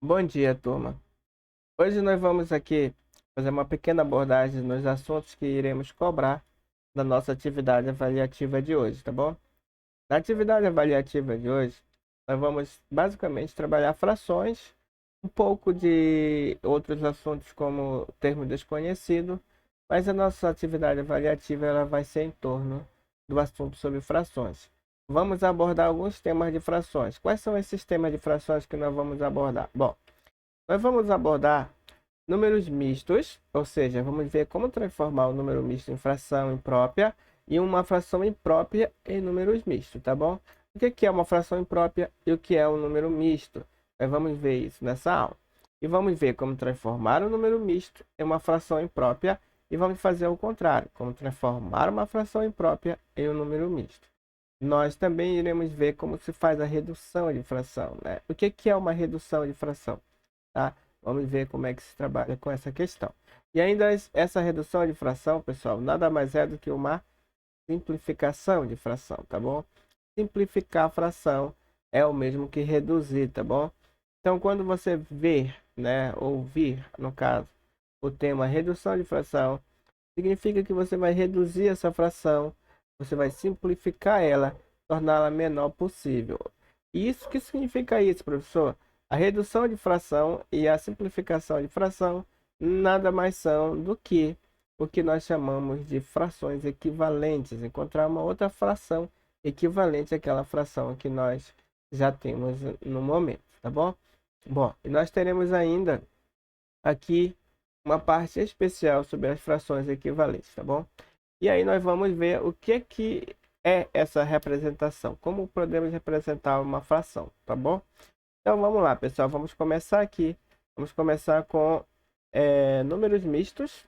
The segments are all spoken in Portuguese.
Bom dia, turma. Hoje nós vamos aqui fazer uma pequena abordagem nos assuntos que iremos cobrar da nossa atividade avaliativa de hoje, tá bom? Na atividade avaliativa de hoje, nós vamos basicamente trabalhar frações, um pouco de outros assuntos como termo desconhecido, mas a nossa atividade avaliativa ela vai ser em torno do assunto sobre frações. Vamos abordar alguns temas de frações. Quais são esses temas de frações que nós vamos abordar? Bom, nós vamos abordar números mistos, ou seja, vamos ver como transformar o número misto em fração imprópria e uma fração imprópria em números mistos, tá bom? O que é uma fração imprópria e o que é um número misto? Nós vamos ver isso nessa aula. E vamos ver como transformar um número misto em uma fração imprópria e vamos fazer o contrário, como transformar uma fração imprópria em um número misto. Nós também iremos ver como se faz a redução de fração, né? O que é uma redução de fração? Tá? Vamos ver como é que se trabalha com essa questão. E ainda essa redução de fração, pessoal, nada mais é do que uma simplificação de fração, tá bom? Simplificar a fração é o mesmo que reduzir, tá bom? Então, quando você ver, né, ouvir, no caso, o tema redução de fração, significa que você vai reduzir essa fração, você vai simplificar ela, torná-la menor possível. E isso que significa isso, professor? A redução de fração e a simplificação de fração nada mais são do que o que nós chamamos de frações equivalentes, encontrar uma outra fração equivalente àquela fração que nós já temos no momento, tá bom? Bom, e nós teremos ainda aqui uma parte especial sobre as frações equivalentes, tá bom? E aí nós vamos ver o que é essa representação, como podemos representar uma fração, tá bom? Então vamos lá, pessoal, vamos começar aqui. Vamos começar com números mistos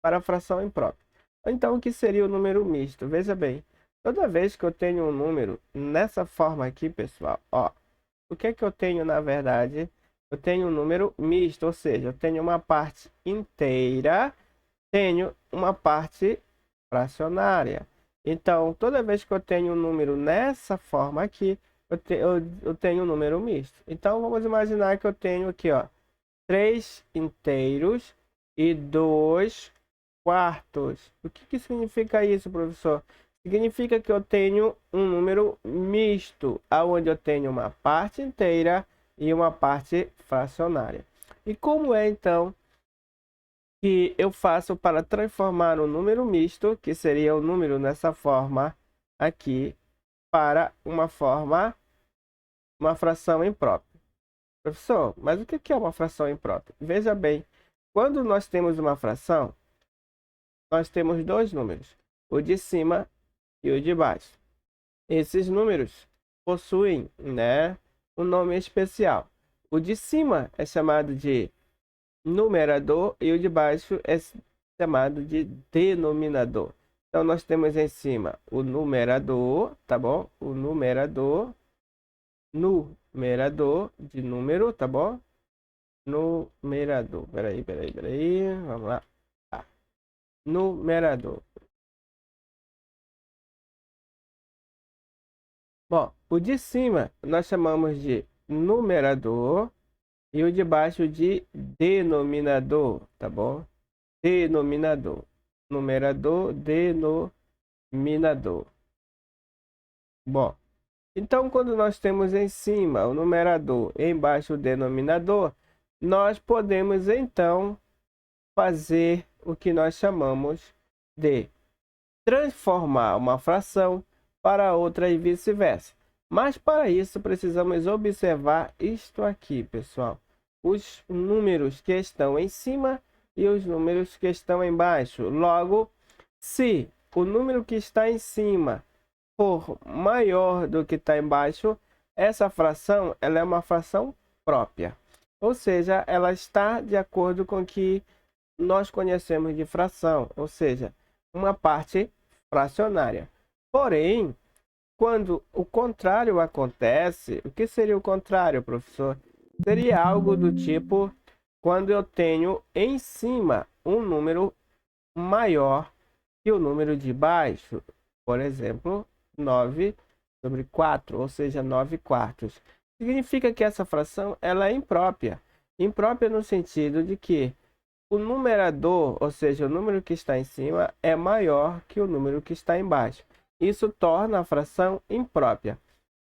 para fração imprópria. Então, o que seria o número misto? Veja bem, toda vez que eu tenho um número nessa forma aqui, pessoal, ó, o que é que eu tenho na verdade? Eu tenho um número misto, ou seja, eu tenho uma parte inteira, tenho uma parte fracionária. Então, toda vez que eu tenho um número nessa forma aqui, eu tenho um número misto. Então, vamos imaginar que eu tenho aqui, ó, 3 inteiros e 2 quartos. O que significa isso, professor? Significa que eu tenho um número misto, aonde eu tenho uma parte inteira e uma parte fracionária. E como é então que eu faço para transformar um número misto, que seria o número nessa forma aqui, para uma fração imprópria? Professor, mas o que é uma fração imprópria? Veja bem, quando nós temos uma fração, nós temos dois números, o de cima e o de baixo. Esses números possuem, né, um nome especial. O de cima é chamado de numerador e o de baixo é chamado de denominador. Então nós temos em cima o numerador, tá bom? O numerador de número, tá bom? Numerador. Peraí. Vamos lá. Tá. Numerador. Bom, o de cima nós chamamos de numerador e o de baixo de denominador, tá bom? Denominador. Numerador, denominador. Bom, então quando nós temos em cima o numerador e embaixo o denominador, nós podemos então fazer o que nós chamamos de transformar uma fração para outra e vice-versa. Mas para isso precisamos observar isto aqui, pessoal. Os números que estão em cima e os números que estão embaixo. Logo, se o número que está em cima for maior do que está embaixo, essa fração ela é uma fração própria. Ou seja, ela está de acordo com o que nós conhecemos de fração, ou seja, uma parte fracionária. Porém, quando o contrário acontece, o que seria o contrário, professor? Seria algo do tipo quando eu tenho em cima um número maior que o número de baixo. Por exemplo, 9 sobre 4, ou seja, 9 quartos. Significa que essa fração ela é imprópria. Imprópria no sentido de que o numerador, ou seja, o número que está em cima, é maior que o número que está embaixo. Isso torna a fração imprópria.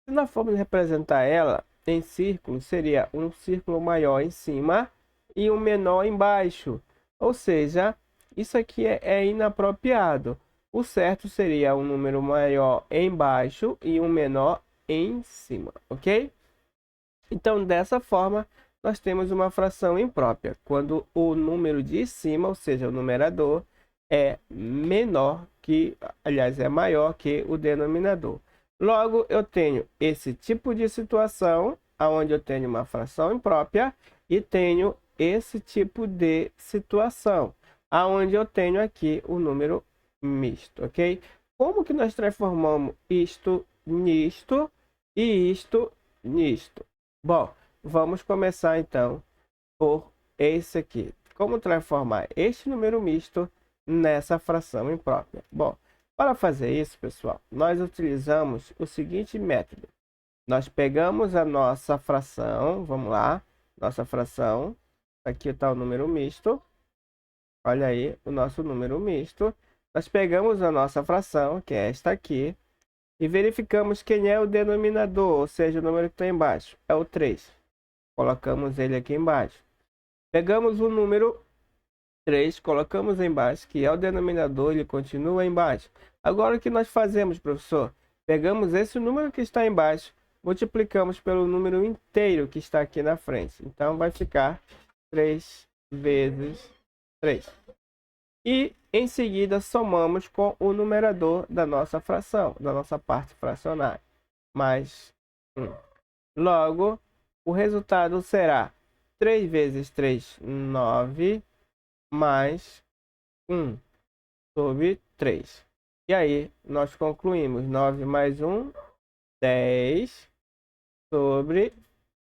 Se nós formos representar ela em círculo, seria um círculo maior em cima e um menor embaixo. Ou seja, isso aqui é inapropriado. O certo seria um número maior embaixo e um menor em cima, ok? Então, dessa forma, nós temos uma fração imprópria, quando o número de cima, ou seja, o numerador, é menor que, aliás, é maior que o denominador. Logo, eu tenho esse tipo de situação, onde eu tenho uma fração imprópria, e tenho esse tipo de situação, onde eu tenho aqui o número misto, ok? Como que nós transformamos isto nisto e isto nisto? Bom, vamos começar então por esse aqui. Como transformar este número misto nessa fração imprópria? Bom, para fazer isso, pessoal, nós utilizamos o seguinte método. Nós pegamos a nossa fração, vamos lá, nossa fração, aqui está o número misto. Olha aí o nosso número misto. Nós pegamos a nossa fração, que é esta aqui, e verificamos quem é o denominador, ou seja, o número que está embaixo. É o 3. Colocamos ele aqui embaixo. Pegamos o número 3, colocamos embaixo, que é o denominador, ele continua embaixo. Agora o que nós fazemos, professor? Pegamos esse número que está embaixo, multiplicamos pelo número inteiro que está aqui na frente. Então vai ficar 3 vezes 3. E em seguida somamos com o numerador da nossa fração, da nossa parte fracionária, mais 1. Logo, o resultado será 3 vezes 3, 9, mais 1 sobre 3. E aí, nós concluímos 9 mais 1, 10 sobre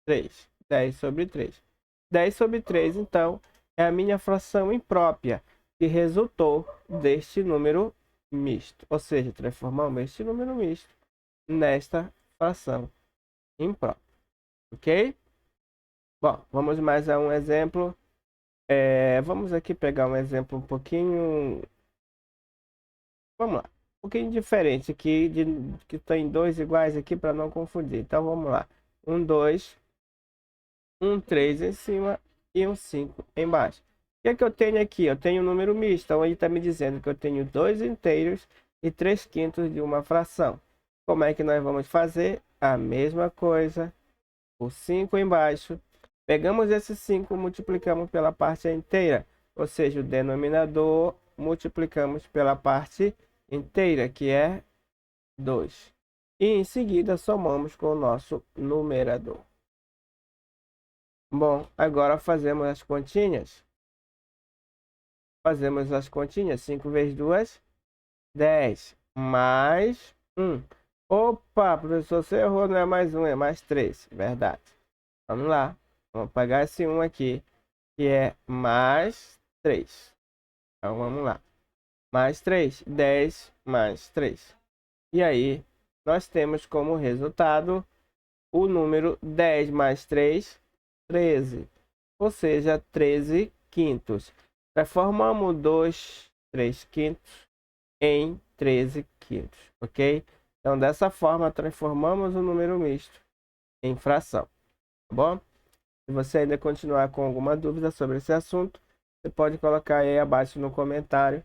3. 10 sobre 3. 10 sobre 3, então, é a minha fração imprópria, que resultou deste número misto. Ou seja, transformamos este número misto nesta fração imprópria. Ok? Bom, vamos mais a um exemplo. Vamos aqui pegar um exemplo um pouquinho... Vamos lá. Um pouquinho diferente aqui, que tem dois iguais aqui para não confundir. Então, vamos lá. 1, 2, 1, 3 em cima e um 5 embaixo. O que é que eu tenho aqui? Eu tenho um número misto, então ele está me dizendo que eu tenho 2 inteiros e 3 quintos de uma fração. Como é que nós vamos fazer? A mesma coisa. O 5 embaixo. Pegamos esse 5, multiplicamos pela parte inteira, ou seja, o denominador multiplicamos pela parte inteira, que é 2. E em seguida somamos com o nosso numerador. Bom, agora fazemos as continhas. Fazemos as continhas. 5 vezes 2, 10. Mais 1. Opa, professor, você errou, não é mais 1, é mais 3. Verdade. Vamos lá. Vamos pegar esse 1 aqui, que é mais 3. Então, vamos lá. Mais 3. 10 mais 3. E aí, nós temos como resultado o número 10 mais 3, 13. Ou seja, 13 quintos. Transformamos 2, 3 quintos em 13 quintos, ok? Então, dessa forma, transformamos o número misto em fração, tá bom? Se você ainda continuar com alguma dúvida sobre esse assunto, você pode colocar aí abaixo no comentário,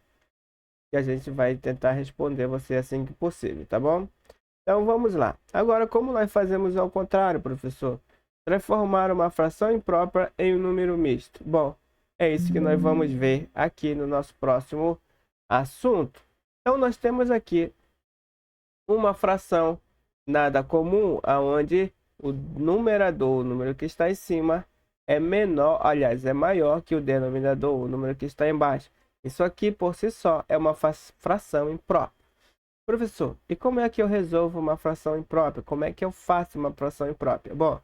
que a gente vai tentar responder você assim que possível, tá bom? Então, vamos lá. Agora, como nós fazemos ao contrário, professor? Transformar uma fração imprópria em um número misto. Bom, é isso que nós vamos ver aqui no nosso próximo assunto. Então, nós temos aqui uma fração nada comum, onde o numerador, o número que está em cima, é menor, aliás, é maior que o denominador, o número que está embaixo. Isso aqui, por si só, é uma fração imprópria. Professor, e como é que eu resolvo uma fração imprópria? Como é que eu faço uma fração imprópria? Bom,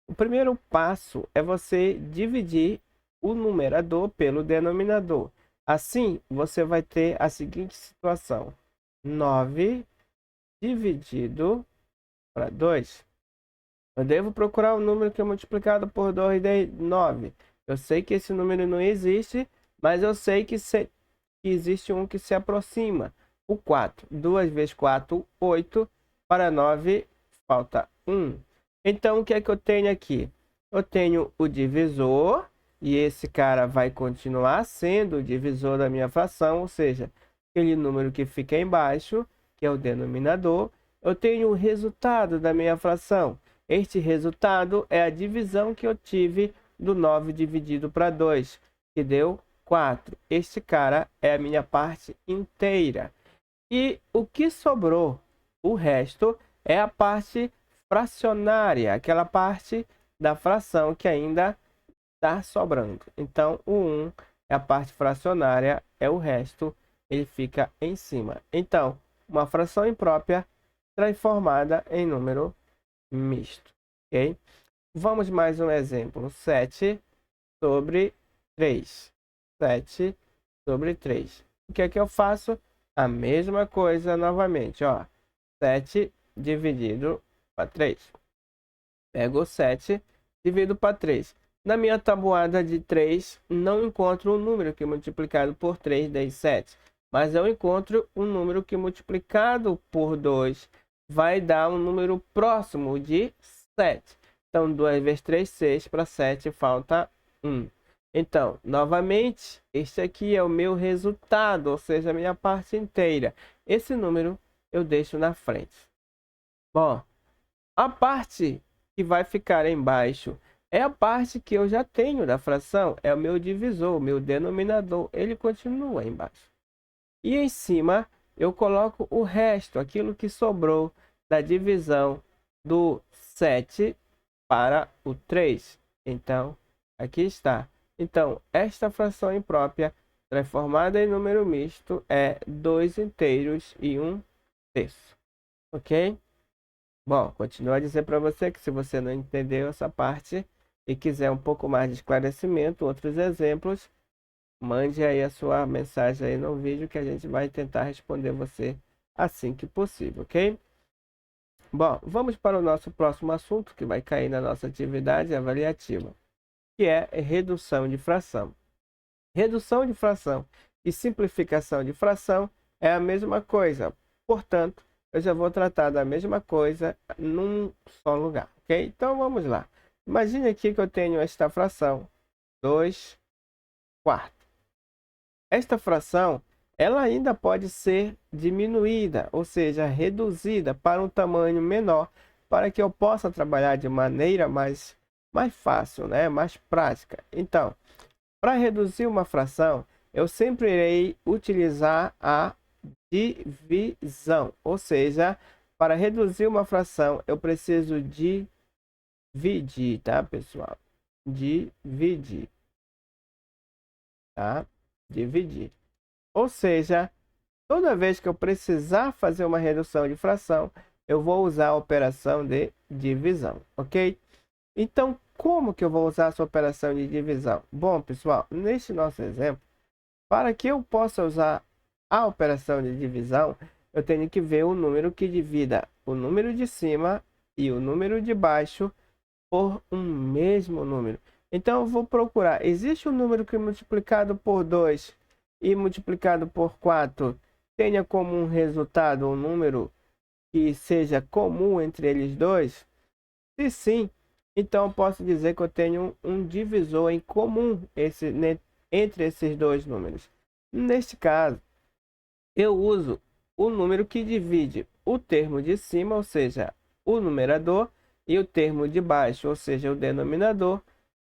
o primeiro passo é você dividir o numerador pelo denominador. Assim, você vai ter a seguinte situação. 9 dividido para 2. Eu devo procurar um número que é multiplicado por 2 de 9. Eu sei que esse número não existe, mas eu sei que existe um que se aproxima. O 4. 2 vezes 4, 8. Para 9, falta 1. Então, o que é que eu tenho aqui? Eu tenho o divisor, e esse cara vai continuar sendo o divisor da minha fração, ou seja, aquele número que fica embaixo, que é o denominador. Eu tenho o resultado da minha fração. Este resultado é a divisão que eu tive do 9 dividido para 2, que deu 4. Este cara é a minha parte inteira. E o que sobrou, o resto, é a parte fracionária, aquela parte da fração que ainda está sobrando. Então, o 1 é a parte fracionária, é o resto, ele fica em cima. Então, uma fração imprópria transformada em número misto, ok? Vamos mais um exemplo. 7 sobre 3. 7 sobre 3. O que é que eu faço? A mesma coisa novamente, ó. 7 dividido para 3. Pego o 7, divido para 3. Na minha tabuada de 3, não encontro um número que multiplicado por 3 dê 7. Mas eu encontro um número que multiplicado por 2 vai dar um número próximo de 7. Então, 2 vezes 3, 6. Para 7 falta 1. Então, novamente, este aqui é o meu resultado, ou seja, a minha parte inteira. Esse número eu deixo na frente. Bom, a parte que vai ficar embaixo é a parte que eu já tenho da fração, é o meu divisor, o meu denominador, ele continua embaixo. E em cima eu coloco o resto, aquilo que sobrou da divisão do 7 para o 3. Então, aqui está. Então, esta fração imprópria transformada em número misto é 2 inteiros e 1 terço. Ok? Bom, continuo a dizer para você que se você não entendeu essa parte e quiser um pouco mais de esclarecimento, outros exemplos, mande aí a sua mensagem aí no vídeo que a gente vai tentar responder você assim que possível, ok? Bom, vamos para o nosso próximo assunto que vai cair na nossa atividade avaliativa, que é redução de fração. Redução de fração e simplificação de fração é a mesma coisa, portanto, eu já vou tratar da mesma coisa num só lugar, ok? Então vamos lá. Imagine aqui que eu tenho esta fração, 2 quartos. Esta fração, ela ainda pode ser diminuída, ou seja, reduzida para um tamanho menor, para que eu possa trabalhar de maneira mais fácil, né? Mais prática. Então, para reduzir uma fração, eu sempre irei utilizar a divisão, ou seja, para reduzir uma fração, eu preciso dividir, tá, pessoal? Dividir, tá? Dividir. Ou seja, toda vez que eu precisar fazer uma redução de fração, eu vou usar a operação de divisão, ok? Então, como que eu vou usar essa operação de divisão? Bom, pessoal, neste nosso exemplo, para que eu possa usar a operação de divisão, eu tenho que ver o número que divida o número de cima e o número de baixo por um mesmo número. Então, eu vou procurar. Existe um número que multiplicado por 2 e multiplicado por 4 tenha como um resultado um número que seja comum entre eles dois? Se sim, então eu posso dizer que eu tenho um divisor em comum entre esses dois números. Neste caso, eu uso o número que divide o termo de cima, ou seja, o numerador, e o termo de baixo, ou seja, o denominador,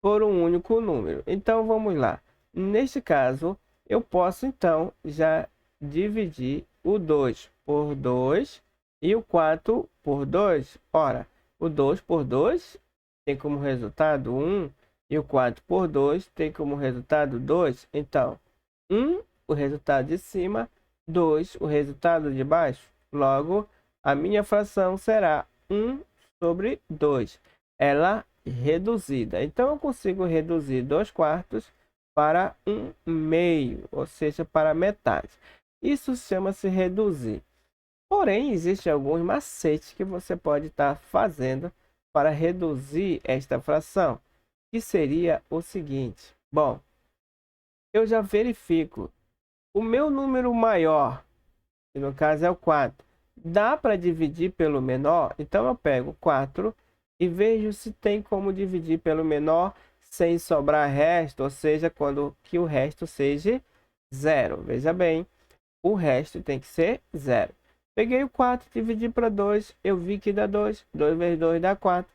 por um único número. Então vamos lá. Neste caso, eu posso então já dividir o 2 por 2 e o 4 por 2. Ora, o 2 por 2 tem como resultado 1 e o 4 por 2 tem como resultado 2. Então, 1 o resultado de cima, 2 o resultado de baixo. Logo, a minha fração será 1 sobre 2. Ela reduzida. Então, eu consigo reduzir 2 quartos para 1 meio, ou seja, para metade. Isso chama-se reduzir. Porém, existem alguns macetes que você pode estar fazendo para reduzir esta fração, que seria o seguinte. Bom, eu já verifico o meu número maior, que no caso é o 4. Dá para dividir pelo menor? Então eu pego 4 e vejo se tem como dividir pelo menor sem sobrar resto, ou seja, quando que o resto seja 0. Veja bem, o resto tem que ser 0. Peguei o 4, dividi para 2, eu vi que dá 2. 2 vezes 2 dá 4.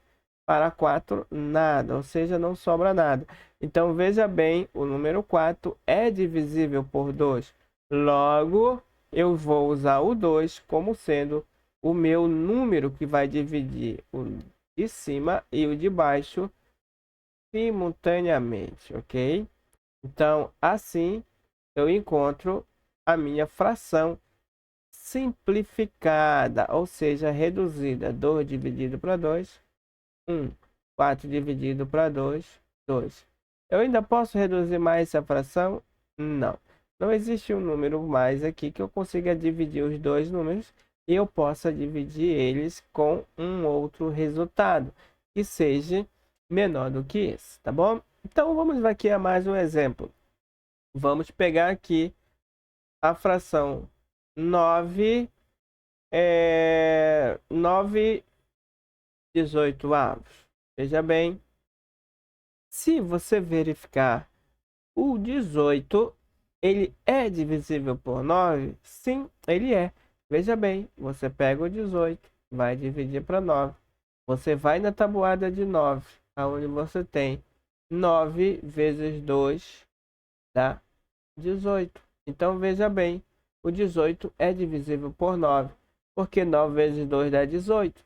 Para 4, nada, ou seja, não sobra nada. Então, veja bem, o número 4 é divisível por 2. Logo, eu vou usar o 2 como sendo o meu número que vai dividir o de cima e o de baixo simultaneamente, ok? Então, assim, eu encontro a minha fração simplificada, ou seja, reduzida. 2 dividido para 2, 1. 4 dividido para 2, 2. Eu ainda posso reduzir mais essa fração? Não. Não existe um número mais aqui que eu consiga dividir os dois números e eu possa dividir eles com um outro resultado que seja menor do que esse, tá bom? Então vamos aqui a mais um exemplo. Vamos pegar aqui a fração 9 18avos. Veja bem, se você verificar o 18, ele é divisível por 9? Sim, ele é. Veja bem, você pega o 18, vai dividir para 9. Você vai na tabuada de 9, onde você tem 9 vezes 2 dá 18. Então, veja bem, o 18 é divisível por 9, porque 9 vezes 2 dá 18.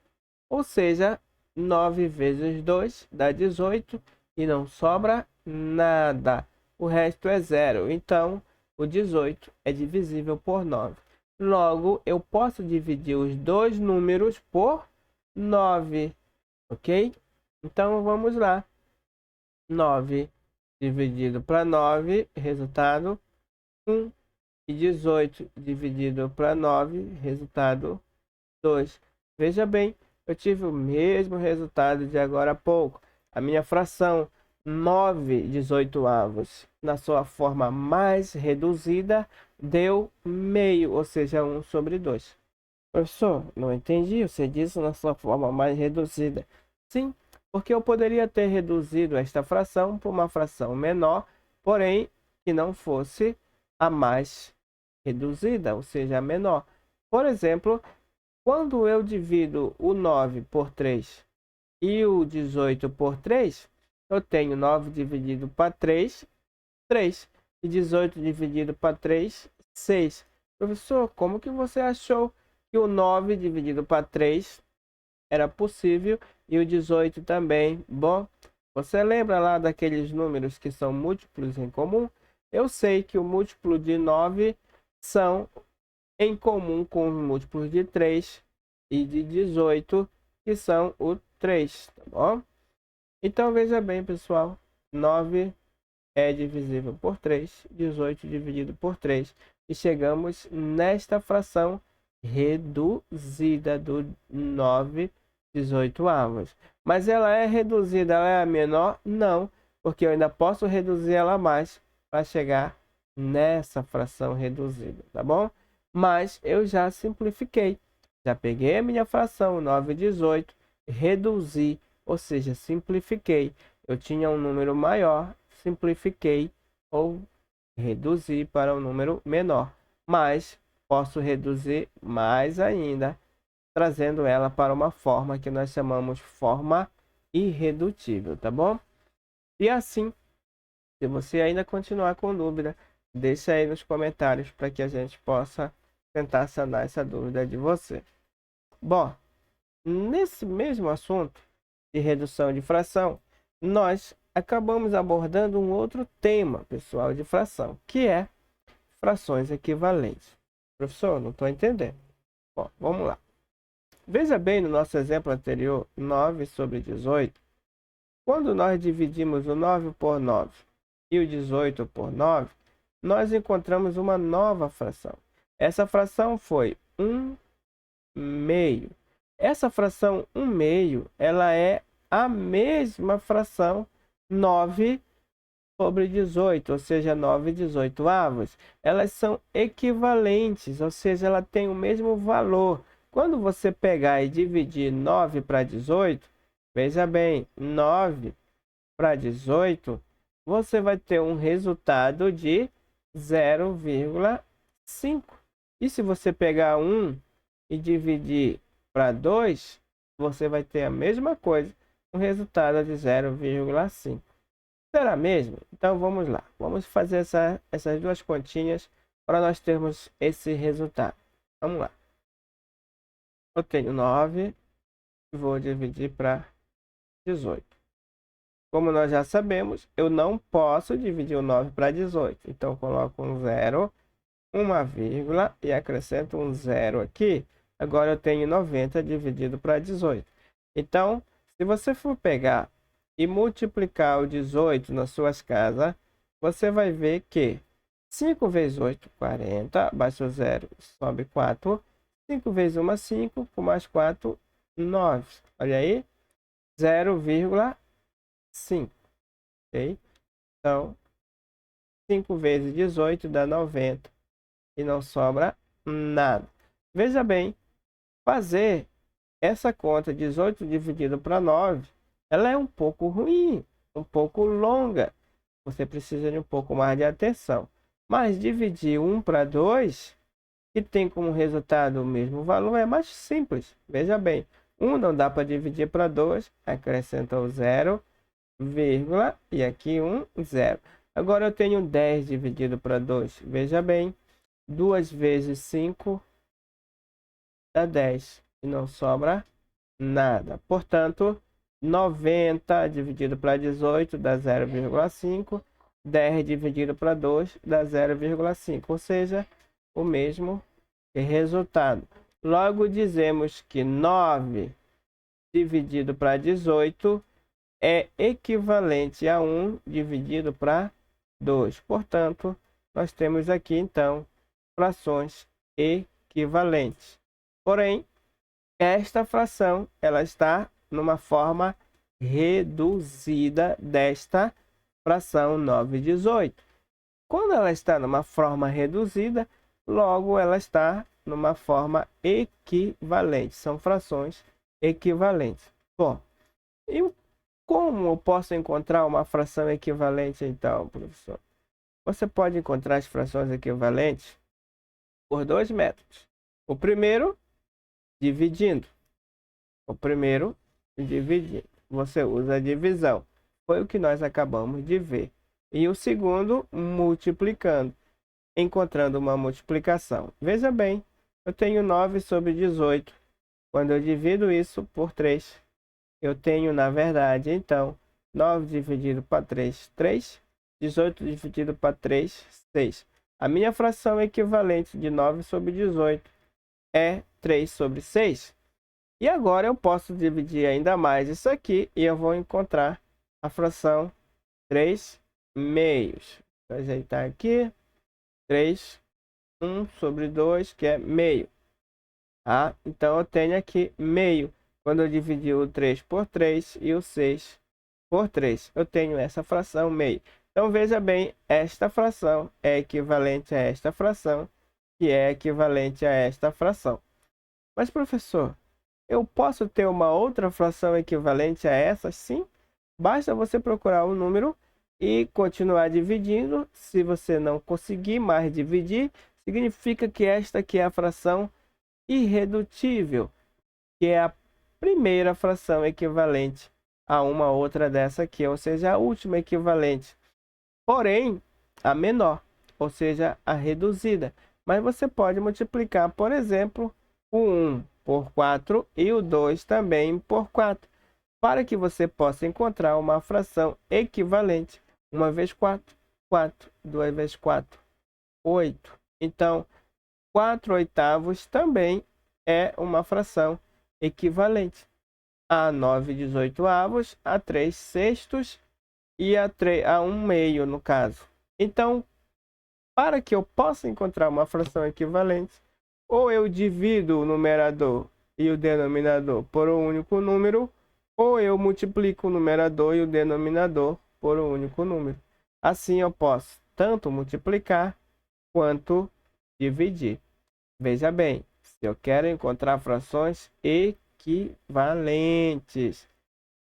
Ou seja, 9 vezes 2 dá 18 e não sobra nada. O resto é zero. Então, o 18 é divisível por 9. Logo, eu posso dividir os dois números por 9. Ok? Então, vamos lá. 9 dividido para 9, resultado 1. E 18 dividido para 9, resultado 2. Veja bem, eu tive o mesmo resultado de agora há pouco. A minha fração 9 18avos, na sua forma mais reduzida, deu meio, ou seja, 1 sobre 2. Professor, não entendi, você disse na sua forma mais reduzida. Sim, porque eu poderia ter reduzido esta fração por uma fração menor, porém que não fosse a mais reduzida, ou seja, a menor. Por exemplo, quando eu divido o 9 por 3 e o 18 por 3, eu tenho 9 dividido para 3, 3. E 18 dividido para 3, 6. Professor, como que você achou que o 9 dividido para 3 era possível e o 18 também? Bom, você lembra lá daqueles números que são múltiplos em comum? Eu sei que o múltiplo de 9 são em comum com os múltiplos de 3 e de 18, que são o 3, tá bom? Então, veja bem, pessoal, 9 é divisível por 3, 18 dividido por 3, e chegamos nesta fração reduzida do 9 18avos. Mas ela é reduzida, ela é a menor? Não, porque eu ainda posso reduzir ela mais para chegar nessa fração reduzida, tá bom? Mas eu já simplifiquei. Já peguei a minha fração 9 18, reduzi, ou seja, simplifiquei. Eu tinha um número maior, simplifiquei ou reduzi para um número menor. Mas posso reduzir mais ainda, trazendo ela para uma forma que nós chamamos forma irredutível, tá bom? E assim, se você ainda continuar com dúvida, deixa aí nos comentários para que a gente possa tentar sanar essa dúvida de você. Bom, nesse mesmo assunto de redução de fração, nós acabamos abordando um outro tema, pessoal, de fração, que é frações equivalentes. Professor, não estou entendendo. Bom, vamos lá. Veja bem no nosso exemplo anterior, 9 sobre 18. Quando nós dividimos o 9 por 9 e o 18 por 9, nós encontramos uma nova fração. Essa fração foi 1 meio. Essa fração 1 meio, ela é a mesma fração 9 sobre 18, ou seja, 9/18. Elas são equivalentes, ou seja, ela tem o mesmo valor. Quando você pegar e dividir 9 para 18, veja bem, 9 para 18, você vai ter um resultado de 0,5. E se você pegar 1 e dividir para 2, você vai ter a mesma coisa, um resultado de 0,5. Será mesmo? Então vamos lá. Vamos fazer essas duas continhas para nós termos esse resultado. Vamos lá. Eu tenho 9 e vou dividir para 18. Como nós já sabemos, eu não posso dividir o 9 para 18. Então, coloco um 0, uma vírgula e acrescento um 0 aqui. Agora eu tenho 90 dividido para 18. Então, se você for pegar e multiplicar o 18 nas suas casas, você vai ver que 5 vezes 8, 40. Abaixo o 0, sobe 4. 5 vezes 1, 5. Com mais 4, 9. Olha aí, 0,5. Ok? Então, 5 vezes 18 dá 90. E não sobra nada. Veja bem, fazer essa conta 18 dividido para 9, ela é um pouco ruim, um pouco longa. Você precisa de um pouco mais de atenção. Mas dividir 1 para 2, que tem como resultado o mesmo valor, é mais simples. Veja bem, 1 não dá para dividir para 2, acrescenta o 0, vírgula, e aqui um 0. Agora eu tenho 10 dividido para 2. Veja bem, 2 vezes 5 dá 10 e não sobra nada. Portanto, 90 dividido para 18 dá 0,5. 10 dividido para 2 dá 0,5, ou seja, o mesmo resultado. Logo, dizemos que 9 dividido para 18 é equivalente a 1 dividido para 2. Portanto, nós temos aqui, então, frações equivalentes. Porém, esta fração ela está numa forma reduzida desta fração 9/18. Quando ela está numa forma reduzida, logo ela está numa forma equivalente. São frações equivalentes. Bom, e como eu posso encontrar uma fração equivalente então, professor? Você pode encontrar as frações equivalentes por dois métodos. O primeiro, dividindo. Você usa a divisão. Foi o que nós acabamos de ver. E o segundo, multiplicando. Encontrando uma multiplicação. Veja bem, eu tenho 9 sobre 18. Quando eu divido isso por 3, eu tenho, na verdade, então, 9 dividido para 3, 3. 18 dividido para 3, 6. A minha fração equivalente de 9 sobre 18 é 3 sobre 6. E agora eu posso dividir ainda mais isso aqui e eu vou encontrar a fração 3 meios. Vou ajeitar aqui. 3, 1 sobre 2, que é meio. Tá? Então eu tenho aqui meio. Quando eu dividir o 3 por 3 e o 6 por 3, eu tenho essa fração meio. Então veja bem, esta fração é equivalente a esta fração, que é equivalente a esta fração. Mas professor, eu posso ter uma outra fração equivalente a essa? Sim. Basta você procurar o número e continuar dividindo. Se você não conseguir mais dividir, significa que esta aqui é a fração irredutível, que é a primeira fração equivalente a uma outra dessa aqui, ou seja, a última equivalente. Porém, a menor, ou seja, a reduzida. Mas você pode multiplicar, por exemplo, o 1 por 4 e o 2 também por 4, para que você possa encontrar uma fração equivalente. 1 vezes 4, 4. 2 vezes 4, 8. Então, 4 oitavos também é uma fração equivalente a 9/18, a 3 sextos e a 1 meio, no caso. Então, para que eu possa encontrar uma fração equivalente, ou eu divido o numerador e o denominador por um único número, ou eu multiplico o numerador e o denominador por um único número. Assim eu posso tanto multiplicar quanto dividir. Veja bem, se eu quero encontrar frações equivalentes.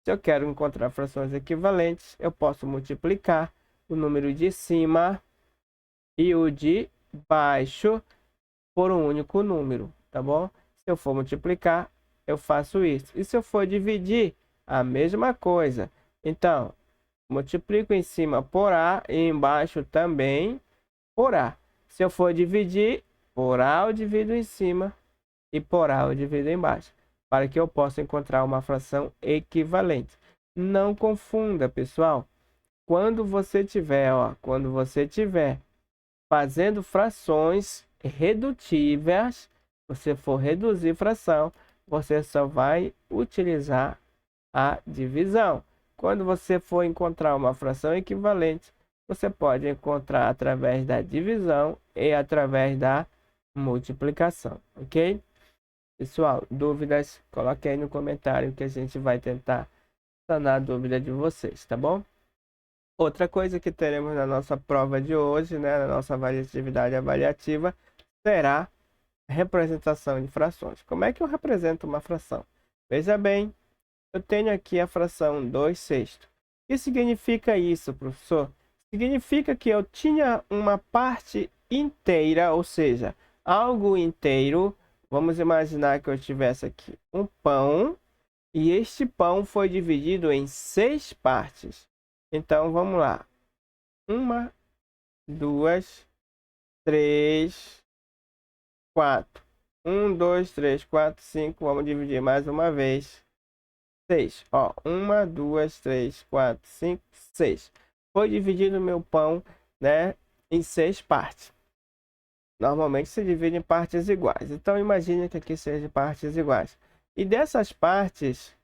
Se eu quero encontrar frações equivalentes, eu posso multiplicar o número de cima e o de baixo por um único número, tá bom? Se eu for multiplicar, eu faço isso. E se eu for dividir, a mesma coisa. Então, multiplico em cima por A e embaixo também por A. Se eu for dividir, por A eu divido em cima e por A eu divido embaixo, para que eu possa encontrar uma fração equivalente. Não confunda, pessoal. Quando você tiver fazendo frações redutíveis, você for reduzir fração, você só vai utilizar a divisão. Quando você for encontrar uma fração equivalente, você pode encontrar através da divisão e através da multiplicação, ok? Pessoal, dúvidas? Coloque aí no comentário que a gente vai tentar sanar a dúvida de vocês, tá bom? Outra coisa que teremos na nossa prova de hoje, né, na nossa atividade avaliativa, será representação de frações. Como é que eu represento uma fração? Veja bem, eu tenho aqui a fração 2/6. O que significa isso, professor? Significa que eu tinha uma parte inteira, ou seja, algo inteiro. Vamos imaginar que eu tivesse aqui um pão e este pão foi dividido em 6 partes. Então, vamos lá. 1, 2, 3, 4. 1, 2, 3, 4, 5. Vamos dividir mais uma vez. 6. Ó, 1, 2, 3, 4, 5, 6. Foi dividido o meu pão, né, em 6 partes. Normalmente se divide em partes iguais. Então, imagine que aqui sejam partes iguais. E dessas partes,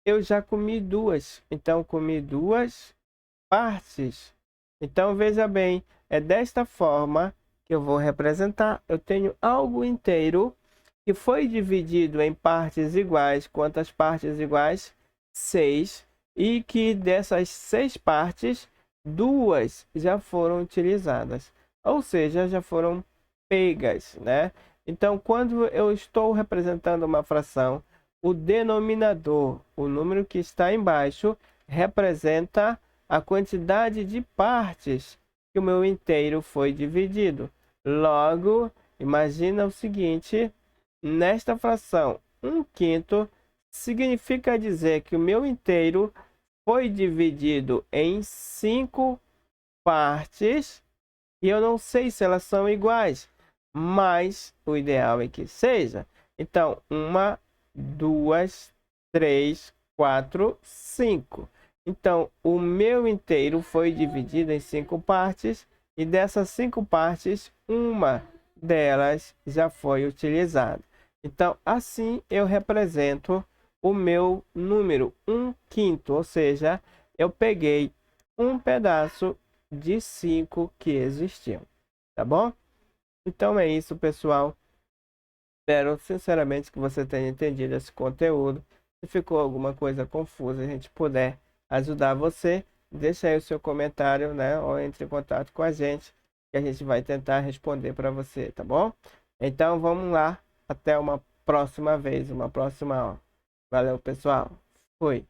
eu já comi 2. Então, comi 2 partes. Então, veja bem, é desta forma que eu vou representar. Eu tenho algo inteiro que foi dividido em partes iguais. Quantas partes iguais? 6. E que dessas 6 partes, 2 já foram utilizadas. Ou seja, já foram pegas, né? Então, quando eu estou representando uma fração, o denominador, o número que está embaixo, representa a quantidade de partes que o meu inteiro foi dividido. Logo, imagina o seguinte, nesta fração, 1/5 significa dizer que o meu inteiro foi dividido em 5 partes, e eu não sei se elas são iguais, mas o ideal é que seja. Então, 1, 2, 3, 4, 5. Então, o meu inteiro foi dividido em 5 partes, e dessas 5 partes, uma delas já foi utilizada. Então, assim eu represento o meu número 1/5, ou seja, eu peguei um pedaço de 5 que existiam, tá bom? Então é isso, pessoal. Espero sinceramente que você tenha entendido esse conteúdo. Se ficou alguma coisa confusa, a gente puder ajudar você, deixa aí o seu comentário, né? Ou entre em contato com a gente, que a gente vai tentar responder para você, tá bom? Então vamos lá, até uma próxima vez, uma próxima aula. Valeu, pessoal. Fui.